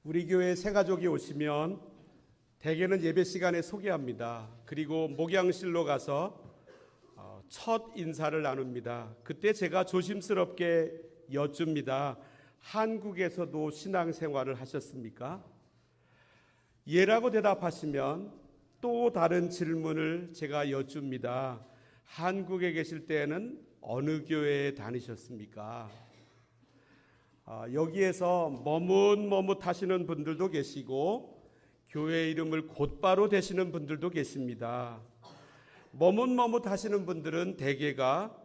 우리 교회 새가족이 오시면 대개는 예배 시간에 소개합니다. 그리고 목양실로 가서 첫 인사를 나눕니다. 그때 제가 조심스럽게 여쭙니다. 한국에서도 신앙생활을 하셨습니까? 예라고 대답하시면 또 다른 질문을 제가 여쭙니다. 한국에 계실 때는 어느 교회에 다니셨습니까? 여기에서 머뭇머뭇하시는 분들도 계시고 교회 이름을 곧바로 대시는 분들도 계십니다. 머뭇머뭇하시는 분들은 대개가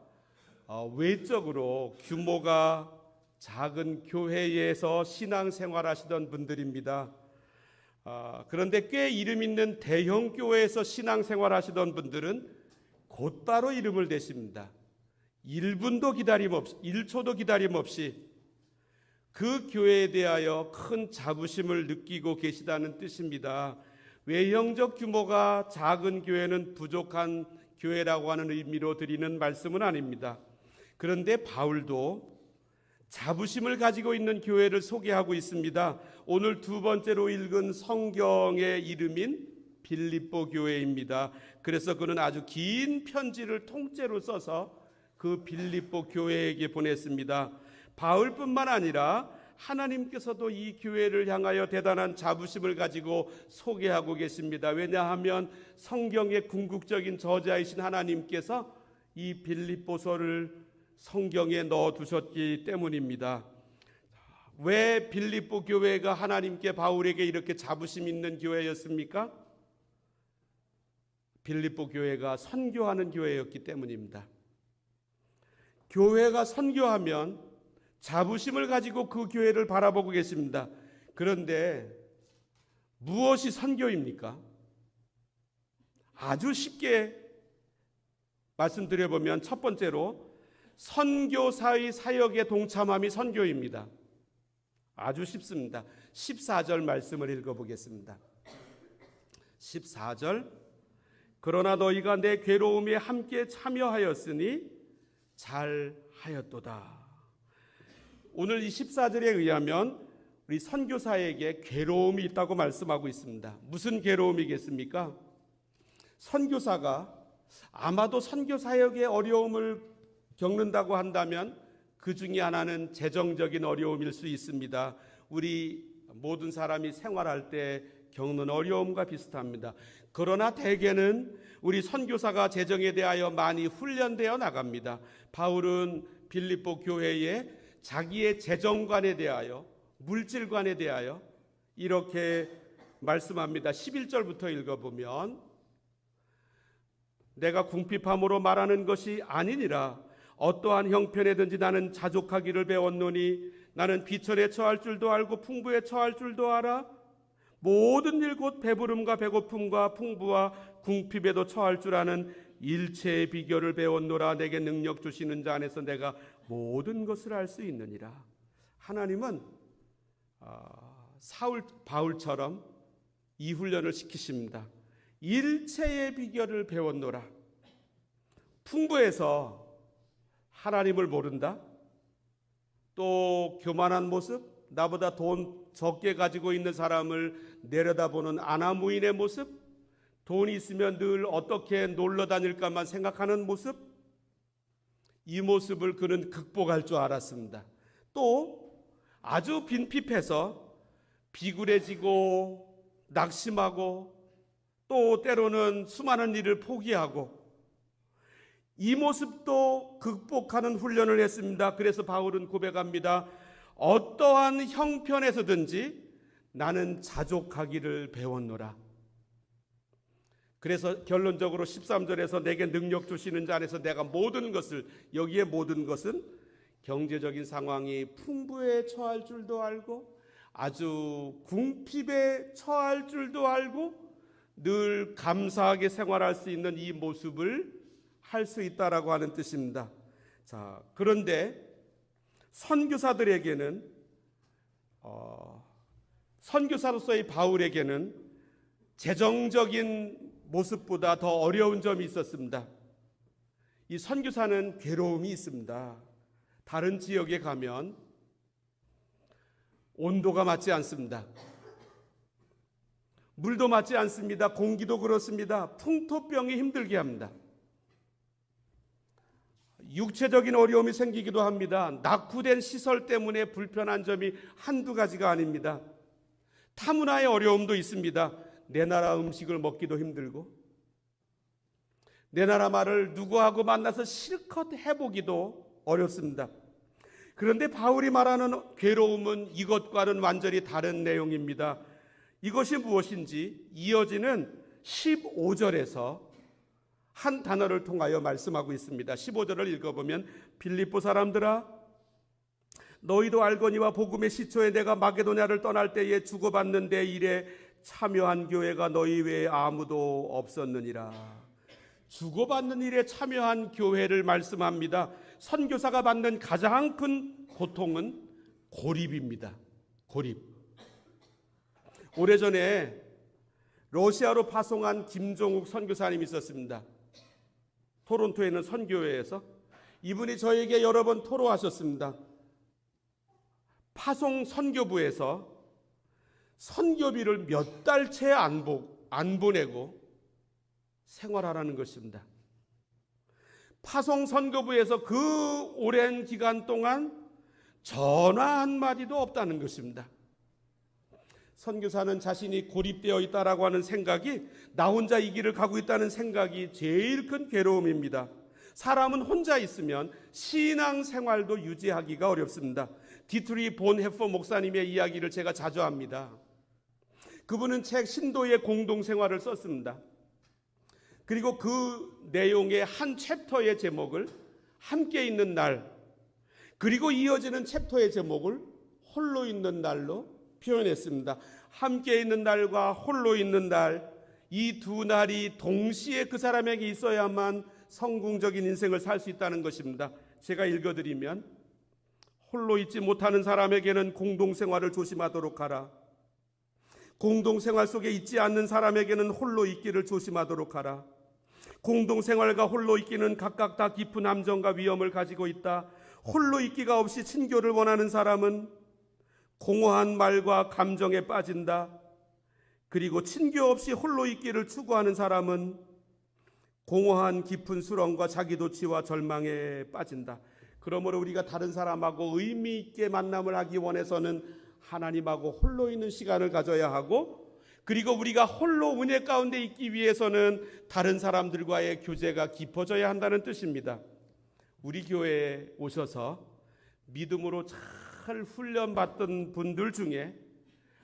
외적으로 규모가 작은 교회에서 신앙생활 하시던 분들입니다. 그런데 꽤 이름 있는 대형 교회에서 신앙생활 하시던 분들은 곧바로 이름을 대십니다. 1분도 기다림 없이, 1초도 기다림 없이 그 교회에 대하여 큰 자부심을 느끼고 계시다는 뜻입니다. 외형적 규모가 작은 교회는 부족한 교회라고 하는 의미로 드리는 말씀은 아닙니다. 그런데 바울도 자부심을 가지고 있는 교회를 소개하고 있습니다. 오늘 두 번째로 읽은 성경의 이름인 빌립보 교회입니다. 그래서 그는 아주 긴 편지를 통째로 써서 그 빌립보 교회에게 보냈습니다. 바울뿐만 아니라 하나님께서도 이 교회를 향하여 대단한 자부심을 가지고 소개하고 계십니다. 왜냐하면 성경의 궁극적인 저자이신 하나님께서 이 빌립보서를 성경에 넣어두셨기 때문입니다. 왜 빌립보 교회가 하나님께 바울에게 이렇게 자부심 있는 교회였습니까? 빌립보 교회가 선교하는 교회였기 때문입니다. 교회가 선교하면 자부심을 가지고 그 교회를 바라보고 계십니다. 그런데 무엇이 선교입니까? 아주 쉽게 말씀드려보면 첫 번째로 선교사의 사역에 동참함이 선교입니다. 아주 쉽습니다. 14절 말씀을 읽어보겠습니다. 14절 그러나 너희가 내 괴로움에 함께 참여하였으니 잘하였도다. 오늘 이 14절에 의하면 우리 선교사에게 괴로움이 있다고 말씀하고 있습니다. 무슨 괴로움이겠습니까? 선교사가 아마도 선교사역의 어려움을 겪는다고 한다면 그 중에 하나는 재정적인 어려움일 수 있습니다. 우리 모든 사람이 생활할 때 겪는 어려움과 비슷합니다. 그러나 대개는 우리 선교사가 재정에 대하여 많이 훈련되어 나갑니다. 바울은 빌립보 교회에 자기의 재정관에 대하여, 물질관에 대하여 이렇게 말씀합니다. 11절부터 읽어보면 내가 궁핍함으로 말하는 것이 아니니라. 어떠한 형편에든지 나는 자족하기를 배웠노니 나는 비천에 처할 줄도 알고 풍부에 처할 줄도 알아. 모든 일 곧 배부름과 배고픔과 풍부와 궁핍에도 처할 줄 아는 일체의 비결을 배웠노라. 내게 능력 주시는 자 안에서 내가 모든 것을 알 수 있느니라. 하나님은 바울처럼 이 훈련을 시키십니다. 일체의 비결을 배웠노라. 풍부해서 하나님을 모른다. 또 교만한 모습, 나보다 돈 적게 가지고 있는 사람을 내려다보는 아나무인의 모습, 돈이 있으면 늘 어떻게 놀러 다닐까만 생각하는 모습, 이 모습을 그는 극복할 줄 알았습니다. 또 아주 빈핍해서 비굴해지고 낙심하고 또 때로는 수많은 일을 포기하고 이 모습도 극복하는 훈련을 했습니다. 그래서 바울은 고백합니다. 어떠한 형편에서든지 나는 자족하기를 배웠노라. 그래서 결론적으로 13절에서 내게 능력 주시는 자 안에서 내가 모든 것을, 여기에 모든 것은 경제적인 상황이 풍부에 처할 줄도 알고 아주 궁핍에 처할 줄도 알고 늘 감사하게 생활할 수 있는 이 모습을 할 수 있다라고 하는 뜻입니다. 자, 그런데 선교사들에게는 선교사로서의 바울에게는 재정적인 모습보다 더 어려운 점이 있었습니다. 이 선교사는 괴로움이 있습니다. 다른 지역에 가면 온도가 맞지 않습니다. 물도 맞지 않습니다. 공기도 그렇습니다. 풍토병이 힘들게 합니다. 육체적인 어려움이 생기기도 합니다. 낙후된 시설 때문에 불편한 점이 한두 가지가 아닙니다. 타문화의 어려움도 있습니다. 내 나라 음식을 먹기도 힘들고, 내 나라 말을 누구하고 만나서 실컷 해보기도 어렵습니다. 그런데 바울이 말하는 괴로움은 이것과는 완전히 다른 내용입니다. 이것이 무엇인지 이어지는 15절에서 한 단어를 통하여 말씀하고 있습니다. 15절을 읽어보면, 빌립보 사람들아, 너희도 알거니와 복음의 시초에 내가 마게도냐를 떠날 때에 주고받는 데 일에 참여한 교회가 너희 외에 아무도 없었느니라. 주고받는 일에 참여한 교회를 말씀합니다. 선교사가 받는 가장 큰 고통은 고립입니다. 고립. 오래전에 러시아로 파송한 김종욱 선교사님이 있었습니다. 토론토에 있는 선교회에서 이분이 저에게 여러 번 토로하셨습니다. 파송 선교부에서 선교비를 몇 달째 안 보내고 생활하라는 것입니다. 파송 선교부에서 그 오랜 기간 동안 전화 한마디도 없다는 것입니다. 선교사는 자신이 고립되어 있다라고 하는 생각이, 나 혼자 이 길을 가고 있다는 생각이 제일 큰 괴로움입니다. 사람은 혼자 있으면 신앙생활도 유지하기가 어렵습니다. 디트리 본헤퍼 목사님의 이야기를 제가 자주 합니다. 그분은 책 신도의 공동생활을 썼습니다. 그리고 그 내용의 한 챕터의 제목을 함께 있는 날, 그리고 이어지는 챕터의 제목을 홀로 있는 날로 표현했습니다. 함께 있는 날과 홀로 있는 날, 이 두 날이 동시에 그 사람에게 있어야만 성공적인 인생을 살 수 있다는 것입니다. 제가 읽어드리면, 홀로 있지 못하는 사람에게는 공동생활을 조심하도록 하라. 공동생활 속에 있지 않는 사람에게는 홀로 있기를 조심하도록 하라. 공동생활과 홀로 있기는 각각 다 깊은 함정과 위험을 가지고 있다. 홀로 있기가 없이 친교를 원하는 사람은 공허한 말과 감정에 빠진다. 그리고 친교 없이 홀로 있기를 추구하는 사람은 공허한 깊은 수렁과 자기도취와 절망에 빠진다. 그러므로 우리가 다른 사람하고 의미 있게 만남을 하기 원해서는 하나님하고 홀로 있는 시간을 가져야 하고, 그리고 우리가 홀로 은혜 가운데 있기 위해서는 다른 사람들과의 교제가 깊어져야 한다는 뜻입니다. 우리 교회에 오셔서 믿음으로 잘 훈련받던 분들 중에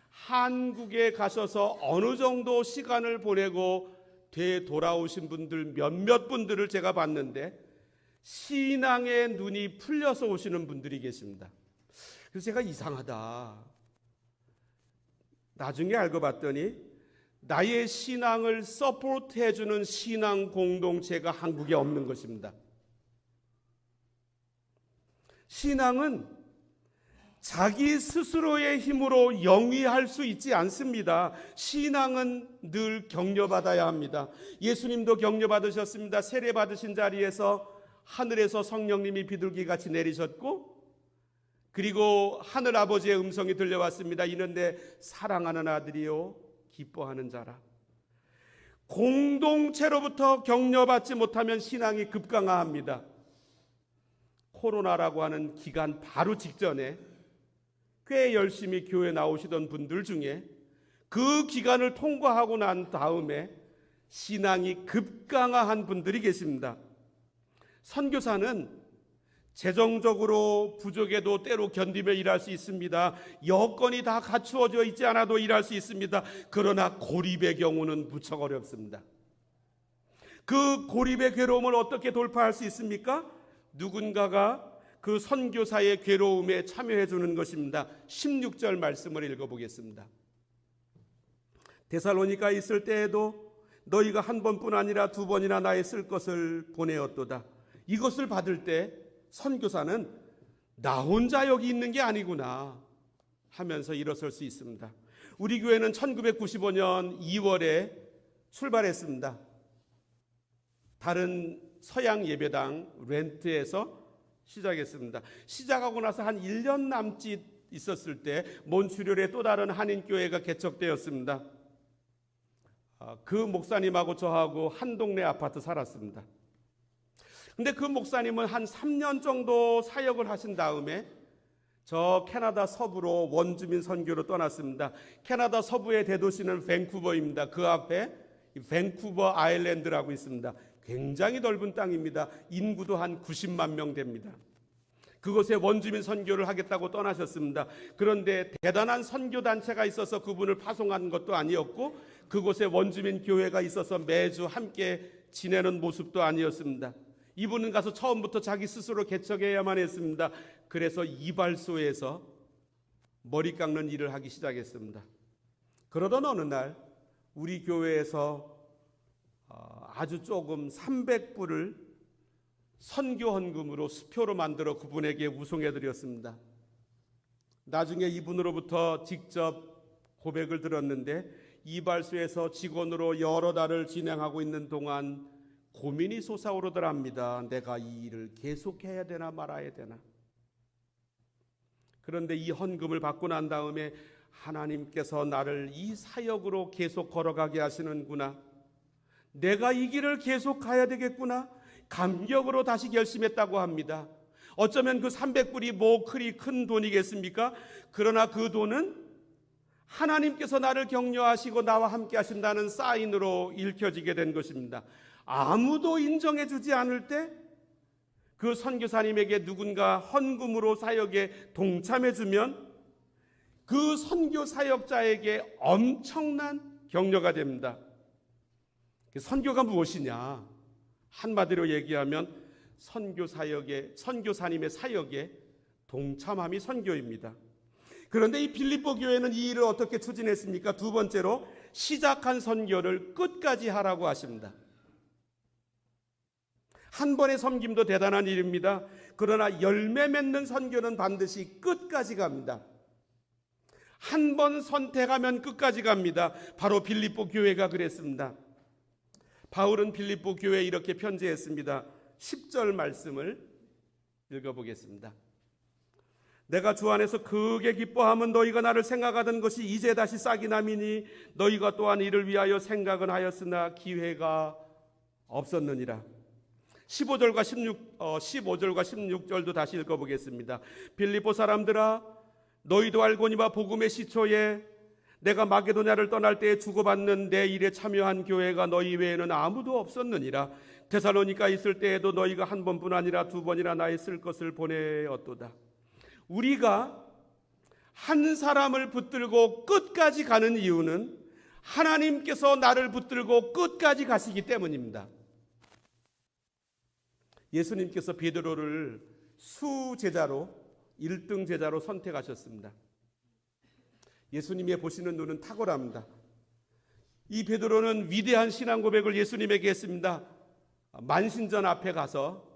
한국에 가셔서 어느 정도 시간을 보내고 되돌아오신 분들 몇몇 분들을 제가 봤는데 신앙의 눈이 풀려서 오시는 분들이 계십니다. 그래서 제가 이상하다. 나중에 알고 봤더니 나의 신앙을 서포트해주는 신앙 공동체가 한국에 없는 것입니다. 신앙은 자기 스스로의 힘으로 영위할 수 있지 않습니다. 신앙은 늘 격려받아야 합니다. 예수님도 격려받으셨습니다. 세례받으신 자리에서 하늘에서 성령님이 비둘기같이 내리셨고, 그리고 하늘 아버지의 음성이 들려왔습니다. 이는 내 사랑하는 아들이요 기뻐하는 자라. 공동체로부터 격려받지 못하면 신앙이 급강하합니다. 코로나라고 하는 기간 바로 직전에 꽤 열심히 교회 나오시던 분들 중에 그 기간을 통과하고 난 다음에 신앙이 급강화한 분들이 계십니다. 선교사는 재정적으로 부족해도 때로 견디며 일할 수 있습니다. 여건이 다 갖추어져 있지 않아도 일할 수 있습니다. 그러나 고립의 경우는 무척 어렵습니다. 그 고립의 괴로움을 어떻게 돌파할 수 있습니까? 누군가가 그 선교사의 괴로움에 참여해 주는 것입니다. 16절 말씀을 읽어보겠습니다. 데살로니가에 있을 때에도 너희가 한 번뿐 아니라 두 번이나 나의 쓸 것을 보내었도다. 이것을 받을 때 선교사는 나 혼자 여기 있는 게 아니구나 하면서 일어설 수 있습니다. 우리 교회는 1995년 2월에 출발했습니다. 다른 서양 예배당 렌트에서 시작했습니다. 시작하고 나서 한 1년 남짓 있었을 때 몬트리올의 또 다른 한인교회가 개척되었습니다. 그 목사님하고 저하고 한 동네 아파트 살았습니다. 근데 그 목사님은 한 3년 정도 사역을 하신 다음에 저 캐나다 서부로 원주민 선교로 떠났습니다. 캐나다 서부의 대도시는 밴쿠버입니다. 그 앞에 밴쿠버 아일랜드라고 있습니다. 굉장히 넓은 땅입니다. 인구도 한 90만 명 됩니다. 그곳에 원주민 선교를 하겠다고 떠나셨습니다. 그런데 대단한 선교 단체가 있어서 그분을 파송한 것도 아니었고, 그곳에 원주민 교회가 있어서 매주 함께 지내는 모습도 아니었습니다. 이분은 가서 처음부터 자기 스스로 개척해야만 했습니다. 그래서 이발소에서 머리 깎는 일을 하기 시작했습니다. 그러던 어느 날 우리 교회에서 아주 조금 300불을 선교 헌금으로 수표로 만들어 그분에게 우송해 드렸습니다. 나중에 이분으로부터 직접 고백을 들었는데, 이발소에서 직원으로 여러 달을 진행하고 있는 동안 고민이 솟아오르더랍니다. 내가 이 일을 계속해야 되나 말아야 되나. 그런데 이 헌금을 받고 난 다음에 하나님께서 나를 이 사역으로 계속 걸어가게 하시는구나, 내가 이 길을 계속 가야 되겠구나, 감격으로 다시 결심했다고 합니다. 어쩌면 그 300불이 뭐 그리 큰 돈이겠습니까? 그러나 그 돈은 하나님께서 나를 격려하시고 나와 함께 하신다는 사인으로 읽혀지게 된 것입니다. 아무도 인정해 주지 않을 때 그 선교사님에게 누군가 헌금으로 사역에 동참해 주면 그 선교 사역자에게 엄청난 격려가 됩니다. 선교가 무엇이냐? 한마디로 얘기하면 선교 사역에, 선교사님의 사역에 동참함이 선교입니다. 그런데 이 빌립보 교회는 이 일을 어떻게 추진했습니까? 두 번째로, 시작한 선교를 끝까지 하라고 하십니다. 한 번의 섬김도 대단한 일입니다. 그러나 열매 맺는 선교는 반드시 끝까지 갑니다. 한 번 선택하면 끝까지 갑니다. 바로 빌립보 교회가 그랬습니다. 바울은 빌립보 교회에 이렇게 편지했습니다. 10절 말씀을 읽어보겠습니다. 내가 주 안에서 크게 기뻐함은 너희가 나를 생각하던 것이 이제 다시 싹이 남이니 너희가 또한 이를 위하여 생각은 하였으나 기회가 없었느니라. 15절과 16절도 다시 읽어보겠습니다. 빌립보 사람들아, 너희도 알거니와 복음의 시초에 내가 마게도냐를 떠날 때에 주고받는 내 일에 참여한 교회가 너희 외에는 아무도 없었느니라. 데살로니가 있을 때에도 너희가 한 번뿐 아니라 두 번이나 나의 쓸 것을 보내었도다. 우리가 한 사람을 붙들고 끝까지 가는 이유는 하나님께서 나를 붙들고 끝까지 가시기 때문입니다. 예수님께서 베드로를 수제자로, 1등 제자로 선택하셨습니다. 예수님의 보시는 눈은 탁월합니다. 이 베드로는 위대한 신앙 고백을 예수님에게 했습니다. 만신전 앞에 가서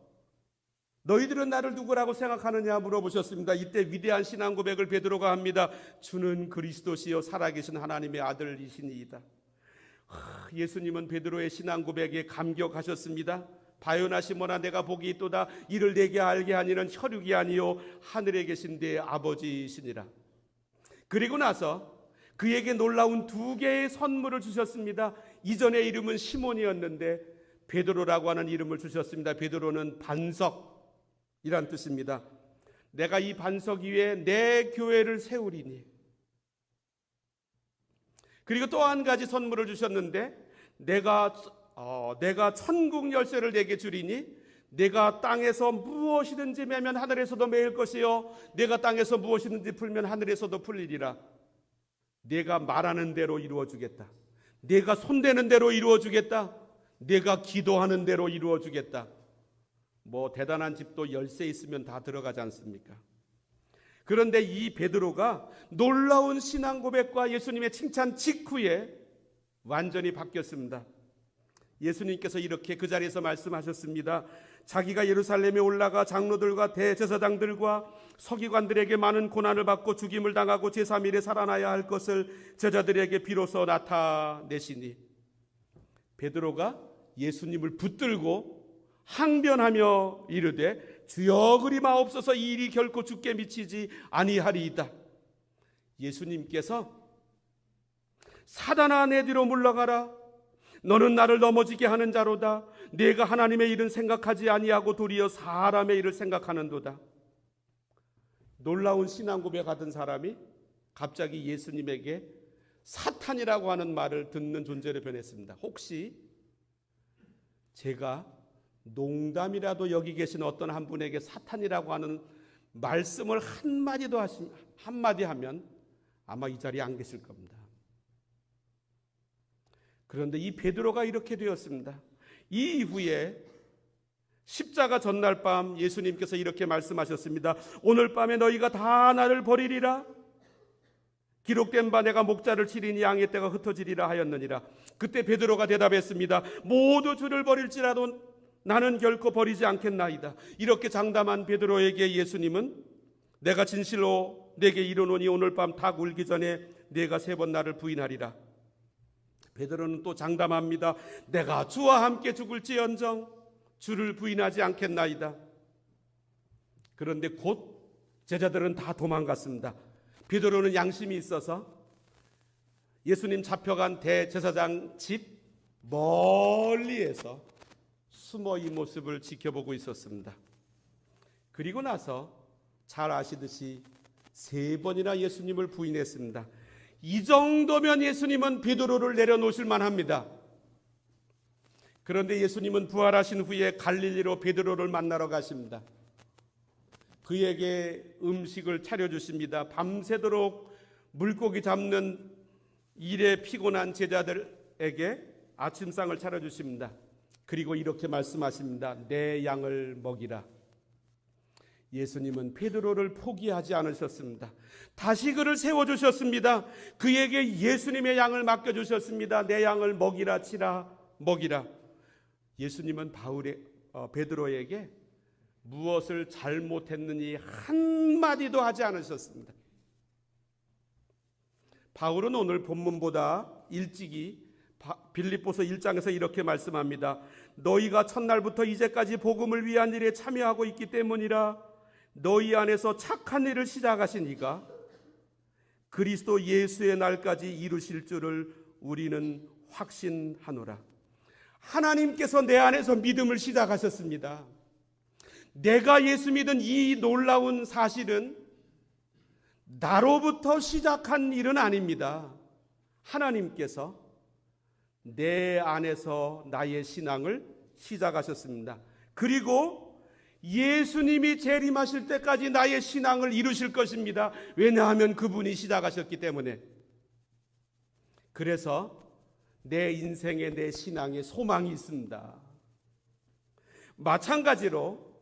너희들은 나를 누구라고 생각하느냐 물어보셨습니다. 이때 위대한 신앙 고백을 베드로가 합니다. 주는 그리스도시요 살아계신 하나님의 아들이시니이다. 예수님은 베드로의 신앙 고백에 감격하셨습니다. 바요나 시몬아, 내가 복이 있도다. 이를 내게 알게 하니는 혈육이 아니요 하늘에 계신 내 아버지시니라. 그리고 나서 그에게 놀라운 2개의 선물을 주셨습니다. 이전의 이름은 시몬이었는데 베드로라고 하는 이름을 주셨습니다. 베드로는 반석이란 뜻입니다. 내가 이 반석 위에 내 교회를 세우리니. 그리고 또 한 가지 선물을 주셨는데 내가 천국 열쇠를 내게 주리니 내가 땅에서 무엇이든지 매면 하늘에서도 매일 것이요 내가 땅에서 무엇이든지 풀면 하늘에서도 풀리리라. 내가 말하는 대로 이루어주겠다. 내가 손대는 대로 이루어주겠다. 내가 기도하는 대로 이루어주겠다. 뭐 대단한 집도 열쇠 있으면 다 들어가지 않습니까? 그런데 이 베드로가 놀라운 신앙 고백과 예수님의 칭찬 직후에 완전히 바뀌었습니다. 예수님께서 이렇게 그 자리에서 말씀하셨습니다. 자기가 예루살렘에 올라가 장로들과 대제사장들과 서기관들에게 많은 고난을 받고 죽임을 당하고 제3일에 살아나야 할 것을 제자들에게 비로소 나타내시니. 베드로가 예수님을 붙들고 항변하며 이르되 주여 그리 마옵소서, 이 일이 결코 주께 미치지 아니하리이다. 예수님께서 사단아 내 뒤로 물러가라, 너는 나를 넘어지게 하는 자로다. 네가 하나님의 일은 생각하지 아니하고 도리어 사람의 일을 생각하는도다. 놀라운 신앙 고백하던 사람이 갑자기 예수님에게 사탄이라고 하는 말을 듣는 존재로 변했습니다. 혹시 제가 농담이라도 여기 계신 어떤 한 분에게 사탄이라고 하는 말씀을 한마디 하면 아마 이 자리에 안 계실 겁니다. 그런데 이 베드로가 이렇게 되었습니다. 이 이후에 십자가 전날 밤 예수님께서 이렇게 말씀하셨습니다. 오늘 밤에 너희가 다 나를 버리리라. 기록된 바 내가 목자를 치리니 양의 떼가 흩어지리라 하였느니라. 그때 베드로가 대답했습니다. 모두 주를 버릴지라도 나는 결코 버리지 않겠나이다. 이렇게 장담한 베드로에게 예수님은 내가 진실로 내게 이르노니 오늘 밤 닭 울기 전에 네가 3번 나를 부인하리라. 베드로는 또 장담합니다. 내가 주와 함께 죽을지언정 주를 부인하지 않겠나이다. 그런데 곧 제자들은 다 도망갔습니다. 베드로는 양심이 있어서 예수님 잡혀간 대제사장 집 멀리에서 숨어 이 모습을 지켜보고 있었습니다. 그리고 나서 잘 아시듯이 3번이나 예수님을 부인했습니다. 이 정도면 예수님은 베드로를 내려놓으실 만합니다. 그런데 예수님은 부활하신 후에 갈릴리로 베드로를 만나러 가십니다. 그에게 음식을 차려주십니다. 밤새도록 물고기 잡는 일에 피곤한 제자들에게 아침상을 차려주십니다. 그리고 이렇게 말씀하십니다. 내 양을 먹이라. 예수님은 베드로를 포기하지 않으셨습니다. 다시 그를 세워주셨습니다. 그에게 예수님의 양을 맡겨주셨습니다. 내 양을 먹이라 치라 먹이라. 예수님은 베드로에게 무엇을 잘못했느니 한마디도 하지 않으셨습니다. 바울은 오늘 본문보다 일찍이 빌립보서 1장에서 이렇게 말씀합니다. 너희가 첫날부터 이제까지 복음을 위한 일에 참여하고 있기 때문이라. 너희 안에서 착한 일을 시작하신 이가 그리스도 예수의 날까지 이루실 줄을 우리는 확신하노라. 하나님께서 내 안에서 믿음을 시작하셨습니다. 내가 예수 믿은 이 놀라운 사실은 나로부터 시작한 일은 아닙니다. 하나님께서 내 안에서 나의 신앙을 시작하셨습니다. 그리고 예수님이 재림하실 때까지 나의 신앙을 이루실 것입니다. 왜냐하면 그분이 시작하셨기 때문에. 그래서 내 인생에 내 신앙에 소망이 있습니다. 마찬가지로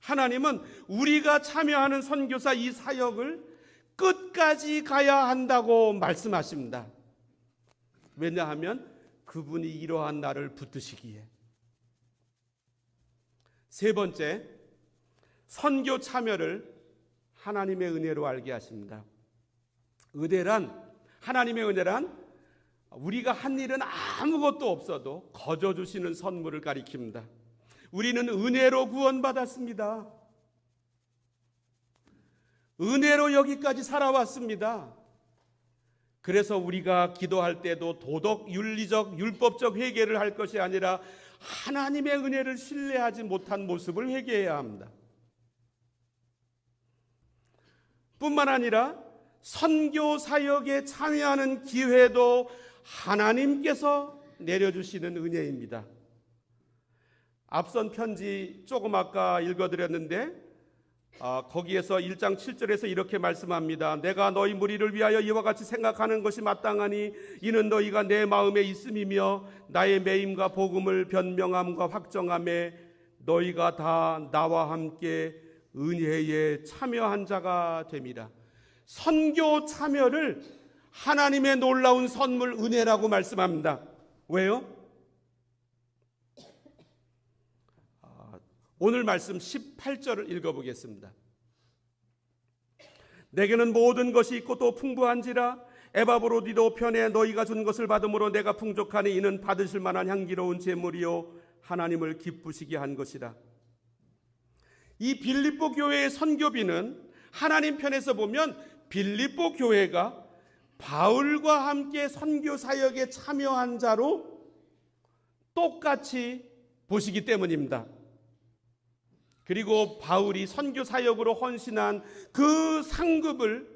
하나님은 우리가 참여하는 선교사 이 사역을 끝까지 가야 한다고 말씀하십니다. 왜냐하면 그분이 이러한 나를 붙드시기에. 3번째, 선교 참여를 하나님의 은혜로 알게 하십니다. 하나님의 은혜란 우리가 한 일은 아무것도 없어도 거저 주시는 선물을 가리킵니다. 우리는 은혜로 구원받았습니다. 은혜로 여기까지 살아왔습니다. 그래서 우리가 기도할 때도 도덕, 윤리적, 율법적 회개를 할 것이 아니라 하나님의 은혜를 신뢰하지 못한 모습을 회개해야 합니다. 뿐만 아니라 선교 사역에 참여하는 기회도 하나님께서 내려주시는 은혜입니다. 앞선 편지 조금 아까 읽어드렸는데 거기에서 1장 7절에서 이렇게 말씀합니다. 내가 너희 무리를 위하여 이와 같이 생각하는 것이 마땅하니 이는 너희가 내 마음에 있음이며 나의 매임과 복음을 변명함과 확정함에 너희가 다 나와 함께 은혜에 참여한 자가 됨이라. 선교 참여를 하나님의 놀라운 선물 은혜라고 말씀합니다. 왜요? 오늘 말씀 18절을 읽어보겠습니다. 내게는 모든 것이 있고 또 풍부한지라 에바브로디도 편에 너희가 준 것을 받음으로 내가 풍족하니 이는 받으실 만한 향기로운 제물이요 하나님을 기쁘시게 한 것이라. 이 빌립보 교회의 선교비는 하나님 편에서 보면 빌립보 교회가 바울과 함께 선교 사역에 참여한 자로 똑같이 보시기 때문입니다. 그리고 바울이 선교 사역으로 헌신한 그 상급을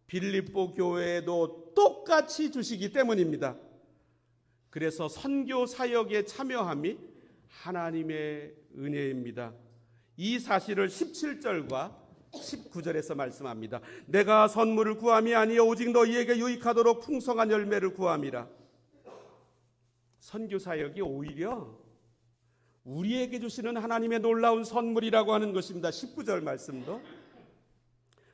빌립보 교회에도 똑같이 주시기 때문입니다. 그래서 선교 사역에 참여함이 하나님의 은혜입니다. 이 사실을 17절과 19절에서 말씀합니다. 내가 선물을 구함이 아니요 오직 너희에게 유익하도록 풍성한 열매를 구함이라. 선교 사역이 오히려 우리에게 주시는 하나님의 놀라운 선물이라고 하는 것입니다. 19절 말씀도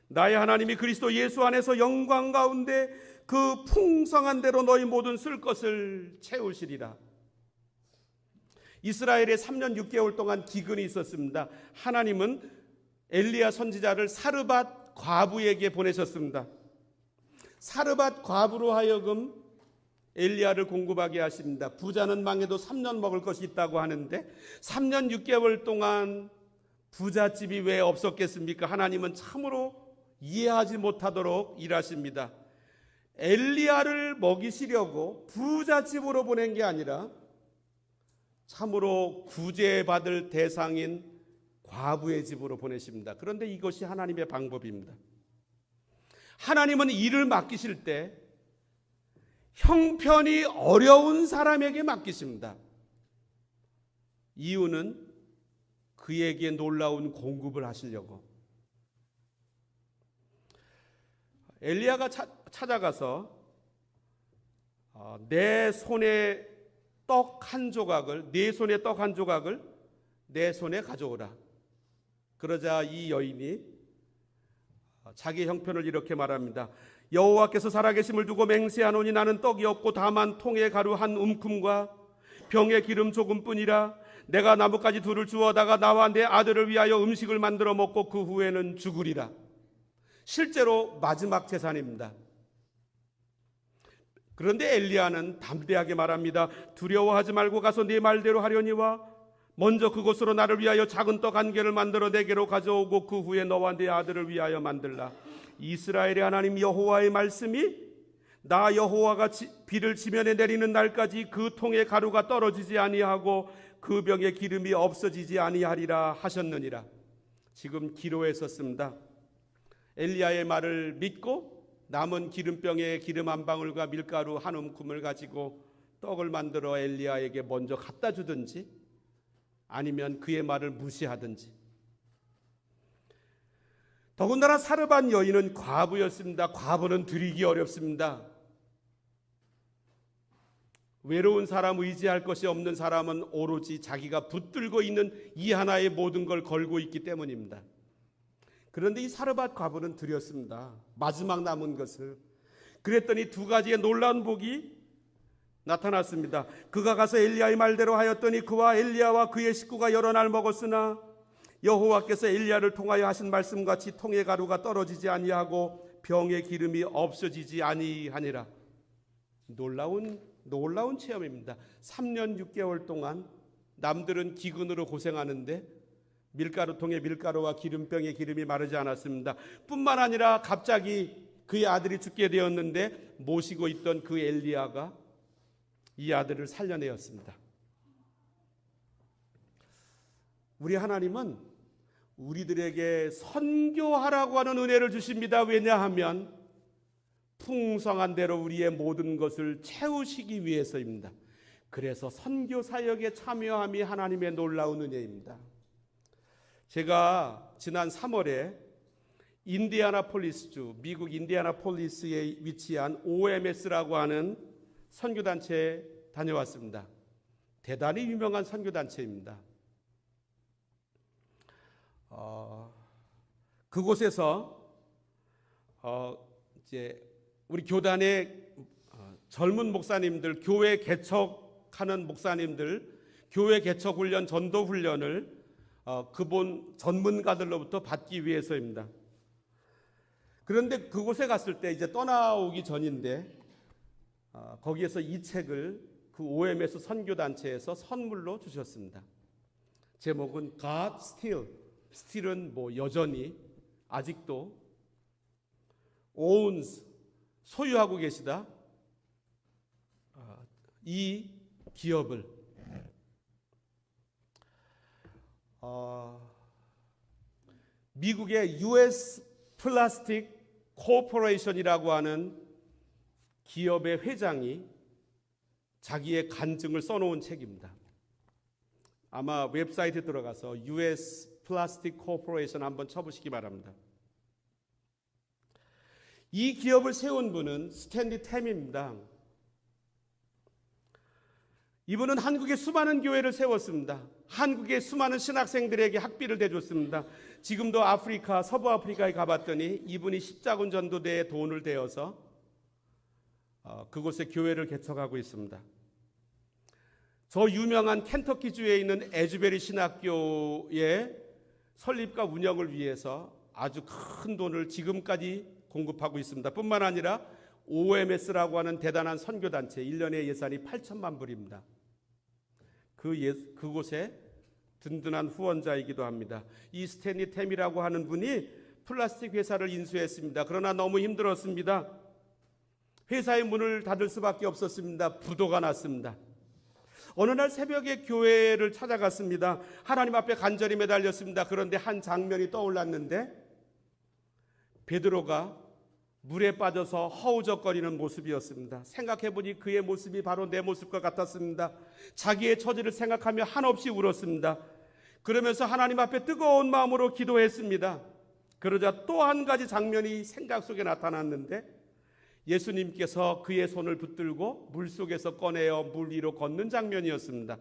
나의 하나님이 그리스도 예수 안에서 영광 가운데 그 풍성한 대로 너희 모든 쓸 것을 채우시리라. 이스라엘에 3년 6개월 동안 기근이 있었습니다. 하나님은 엘리야 선지자를 사르밧 과부에게 보내셨습니다. 사르밧 과부로 하여금 엘리야를 공급하게 하십니다. 부자는 망해도 3년 먹을 것이 있다고 하는데 3년 6개월 동안 부잣집이 왜 없었겠습니까? 하나님은 참으로 이해하지 못하도록 일하십니다. 엘리야를 먹이시려고 부잣집으로 보낸 게 아니라 참으로 구제받을 대상인 과부의 집으로 보내십니다. 그런데 이것이 하나님의 방법입니다. 하나님은 일을 맡기실 때 형편이 어려운 사람에게 맡기십니다. 이유는 그에게 놀라운 공급을 하시려고. 엘리야가 찾아가서 내 손에 떡 한 조각을, 네 손에 떡 한 조각을 내 손에 가져오라. 그러자 이 여인이 자기 형편을 이렇게 말합니다. 여호와께서 살아계심을 두고 맹세하노니 나는 떡이 없고 다만 통에 가루 한 움큼과 병에 기름 조금뿐이라. 내가 나뭇가지 둘을 주워다가 나와 내 아들을 위하여 음식을 만들어 먹고 그 후에는 죽으리라. 실제로 마지막 재산입니다. 그런데 엘리야는 담대하게 말합니다. 두려워하지 말고 가서 네 말대로 하려니와 먼저 그곳으로 나를 위하여 작은 떡 한 개를 만들어 내게로 가져오고 그 후에 너와 네 아들을 위하여 만들라. 이스라엘의 하나님 여호와의 말씀이 나 여호와가 비를 지면에 내리는 날까지 그 통에 가루가 떨어지지 아니하고 그 병에 기름이 없어지지 아니하리라 하셨느니라. 지금 기로에 섰습니다. 엘리야의 말을 믿고 남은 기름병에 기름 한 방울과 밀가루 한 움큼을 가지고 떡을 만들어 엘리야에게 먼저 갖다 주든지 아니면 그의 말을 무시하든지. 더군다나 사르밧 여인은 과부였습니다. 과부는 드리기 어렵습니다. 외로운 사람, 의지할 것이 없는 사람은 오로지 자기가 붙들고 있는 이 하나의 모든 걸 걸고 있기 때문입니다. 그런데 이 사르밧 과부는 드렸습니다. 마지막 남은 것을. 그랬더니 두 가지의 놀라운 복이 나타났습니다. 그가 가서 엘리야의 말대로 하였더니 그와 엘리야와 그의 식구가 여러 날 먹었으나 여호와께서 엘리야를 통하여 하신 말씀같이 통에 가루가 떨어지지 아니하고 병에 기름이 없어지지 아니하니라. 놀라운 체험입니다. 3년 6개월 동안 남들은 기근으로 고생하는데 밀가루통에 밀가루와 기름병에 기름이 마르지 않았습니다. 뿐만 아니라 갑자기 그의 아들이 죽게 되었는데 모시고 있던 그 엘리야가 이 아들을 살려내었습니다. 우리 하나님은 우리들에게 선교하라고 하는 은혜를 주십니다. 왜냐하면 풍성한 대로 우리의 모든 것을 채우시기 위해서입니다. 그래서 선교 사역에 참여함이 하나님의 놀라운 은혜입니다. 제가 지난 3월에 인디애나폴리스주, 미국 인디애나폴리스에 위치한 OMS라고 하는 선교단체에 다녀왔습니다. 대단히 유명한 선교단체입니다. 그곳에서 이제 우리 교단의 젊은 목사님들, 교회 개척하는 목사님들, 교회 개척 훈련, 전도 훈련을 그분 전문가들로부터 받기 위해서입니다. 그런데 그곳에 갔을 때 이제 떠나오기 전인데 거기에서 이 책을 그 OMS 선교단체에서 선물로 주셨습니다. 제목은 God Still, Still은 뭐 여전히, 아직도, owns, 소유하고 계시다. 이 기업을 미국의 US 플라스틱 코퍼레이션이라고 하는 기업의 회장이 자기의 간증을 써놓은 책입니다. 아마 웹사이트에 들어가서 US 플라스틱 코퍼레이션 한번 쳐보시기 바랍니다. 이 기업을 세운 분은 스탠리 템입니다. 이분은 한국의 수많은 교회를 세웠습니다. 한국의 수많은 신학생들에게 학비를 대줬습니다. 지금도 아프리카, 서부 아프리카에 가봤더니 이분이 십자군 전도대에 돈을 대어서 그곳에 교회를 개척하고 있습니다. 저 유명한 켄터키주에 있는 에즈베리 신학교의 설립과 운영을 위해서 아주 큰 돈을 지금까지 공급하고 있습니다. 뿐만 아니라 OMS라고 하는 대단한 선교단체 1년의 예산이 8천만 불입니다. 그곳에 든든한 후원자이기도 합니다. 이 스탠리 템이라고 하는 분이 플라스틱 회사를 인수했습니다. 그러나 너무 힘들었습니다. 회사의 문을 닫을 수밖에 없었습니다. 부도가 났습니다. 어느 날 새벽에 교회를 찾아갔습니다. 하나님 앞에 간절히 매달렸습니다. 그런데 한 장면이 떠올랐는데 베드로가 물에 빠져서 허우적거리는 모습이었습니다. 생각해보니 그의 모습이 바로 내 모습과 같았습니다. 자기의 처지를 생각하며 한없이 울었습니다. 그러면서 하나님 앞에 뜨거운 마음으로 기도했습니다. 그러자 또 한 가지 장면이 생각 속에 나타났는데 예수님께서 그의 손을 붙들고 물속에서 꺼내어 물 위로 걷는 장면이었습니다.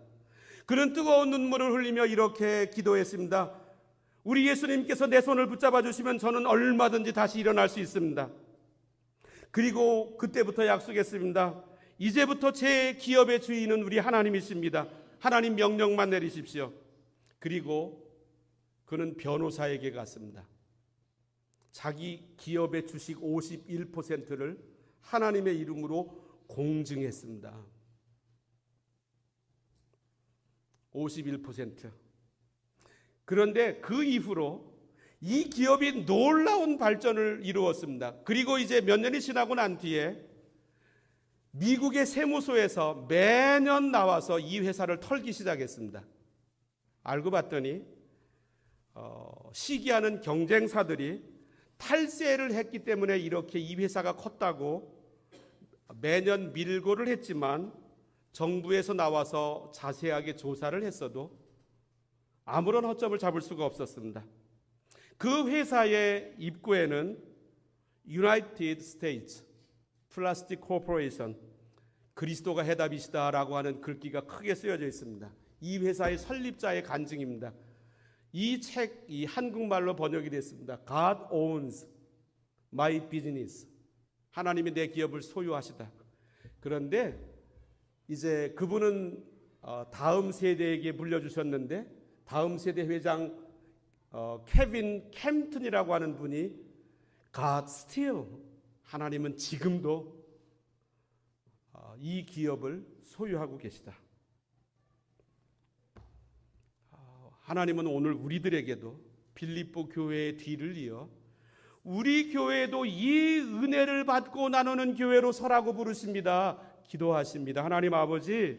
그는 뜨거운 눈물을 흘리며 이렇게 기도했습니다. 우리 예수님께서 내 손을 붙잡아 주시면 저는 얼마든지 다시 일어날 수 있습니다. 그리고 그때부터 약속했습니다. 이제부터 제 기업의 주인은 우리 하나님이십니다. 하나님 명령만 내리십시오. 그리고 그는 변호사에게 갔습니다. 자기 기업의 주식 51%를 하나님의 이름으로 공증했습니다. 51%. 그런데 그 이후로 이 기업이 놀라운 발전을 이루었습니다. 그리고 이제 몇 년이 지나고 난 뒤에 미국의 세무소에서 매년 나와서 이 회사를 털기 시작했습니다. 알고 봤더니 시기하는 경쟁사들이 탈세를 했기 때문에 이렇게 이 회사가 컸다고 매년 밀고를 했지만 정부에서 나와서 자세하게 조사를 했어도 아무런 허점을 잡을 수가 없었습니다. 그 회사의 입구에는 United States Plastic Corporation, 그리스도가 해답이시다라고 하는 글귀가 크게 쓰여져 있습니다. 이 회사의 설립자의 간증입니다. 이 책이 한국말로 번역이 됐습니다. God owns my business. 하나님이 내 기업을 소유하시다. 그런데 이제 그분은 다음 세대에게 물려주셨는데 다음 세대 회장 케빈 캠튼이라고 하는 분이 God still, 하나님은 지금도 이 기업을 소유하고 계시다. 하나님은 오늘 우리들에게도 빌립보 교회의 뒤를 이어 우리 교회도 이 은혜를 받고 나누는 교회로 서라고 부르십니다. 기도하십니다. 하나님 아버지,